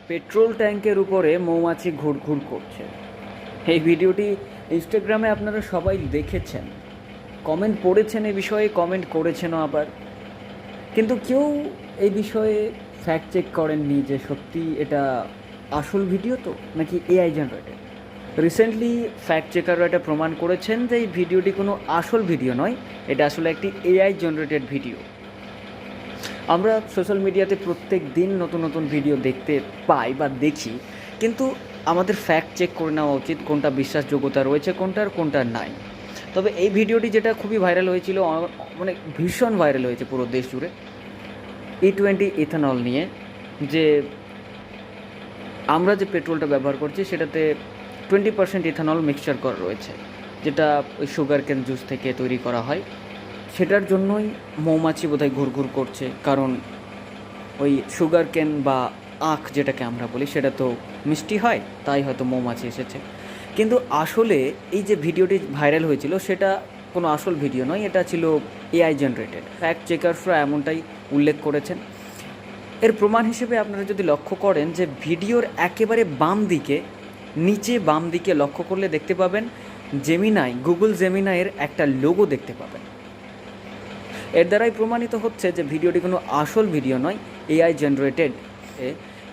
Petrol ট্যাঙ্কের উপরে মৌমাছি ঘুরঘুর করছে। এই ভিডিওটি ইনস্টাগ্রামে আপনারা সবাই দেখেছেন, কমেন্ট পড়েছেন, এই বিষয়ে কমেন্ট করেছেনও আবার, কিন্তু কেউ এই বিষয়ে ফ্যাক্ট চেক করেননি যে সত্যি এটা আসল ভিডিও তো নাকি এআই জেনারেটেড। রিসেন্টলি ফ্যাক্ট চেকাররা এটা প্রমাণ করেছেন যে এই ভিডিওটি কোনো আসল ভিডিও নয়, এটা আসলে একটি এআই জেনারেটেড ভিডিও। আমরা সোশ্যাল মিডিয়াতে প্রত্যেক দিন নতুন নতুন ভিডিও দেখতে পাই বা দেখি, কিন্তু আমাদের ফ্যাক্ট চেক করে নেওয়া উচিত কোনটা বিশ্বাসযোগ্যতা রয়েছে, কোনটার কোনটা নাই। তবে এই ভিডিওটি যেটা খুবই ভাইরাল হয়েছিল, মানে ভীষণ ভাইরাল হয়েছে পুরো দেশ জুড়ে, E20 ইথানল নিয়ে, যে আমরা যে পেট্রোলটা ব্যবহার করছি সেটাতে 20% ইথানল মিক্সচার করা রয়েছে, যেটা ওই সুগার কেন জুস থেকে তৈরি করা হয়। সেটার জন্যই মৌমাছি বোধহয় ঘুরঘুর করছে, কারণ ওই সুগার কেন বা আখ যেটাকে আমরা বলি সেটা তো মিষ্টি হয়, তাই হয়তো মৌমাছি এসেছে। কিন্তু আসলে এই যে ভিডিওটি ভাইরাল হয়েছিল সেটা কোনো আসল ভিডিও নয়, এটা ছিল এআই জেনারেটেড। ফ্যাক্ট চেকারসরা এমনটাই উল্লেখ করেছেন। এর প্রমাণ হিসেবে আপনারা যদি লক্ষ্য করেন যে ভিডিওর একেবারে বাম দিকে, নিচে বাম দিকে লক্ষ্য করলে দেখতে পাবেন জেমিনাই, গুগল জেমিনাইয়ের একটা লোগো দেখতে পাবেন। এর দ্বারাই প্রমাণিত হচ্ছে যে ভিডিওটি কোনো আসল ভিডিও নয়, এআই জেনারেটেড।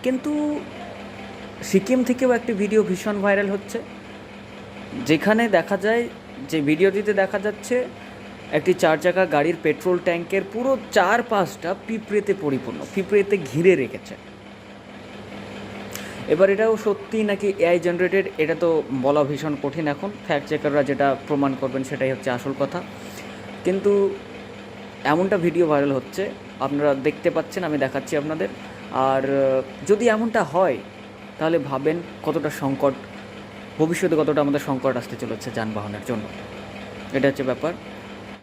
কিন্তু সিকিম থেকেও একটি ভিডিও ভীষণ ভাইরাল হচ্ছে, যেখানে দেখা যায়, যে ভিডিওটিতে দেখা যাচ্ছে একটি 4 চাকা গাড়ির পেট্রোল ট্যাঙ্কের পুরো চারপাশটা পিঁপড়েতে পরিপূর্ণ, পিঁপড়েতে ঘিরে রেখেছে। এবার এটাও সত্যি নাকি এআই জেনারেটেড এটা তো বলা ভীষণ কঠিন এখন। ফ্যাক্ট চেকাররা যেটা প্রমাণ করবেন সেটাই হচ্ছে আসল কথা। কিন্তু এমনটা ভিডিও ভাইরাল হচ্ছে, আপনারা দেখতে পাচ্ছেন, আমি দেখাচ্ছি আপনাদের। আর যদি এমনটা হয় তাহলে ভাবেন কতটা সংকট, ভবিষ্যতে কতটা আমাদের সংকট আসতে চলেছে যানবাহনের জন্য। এটা হচ্ছে ব্যাপার।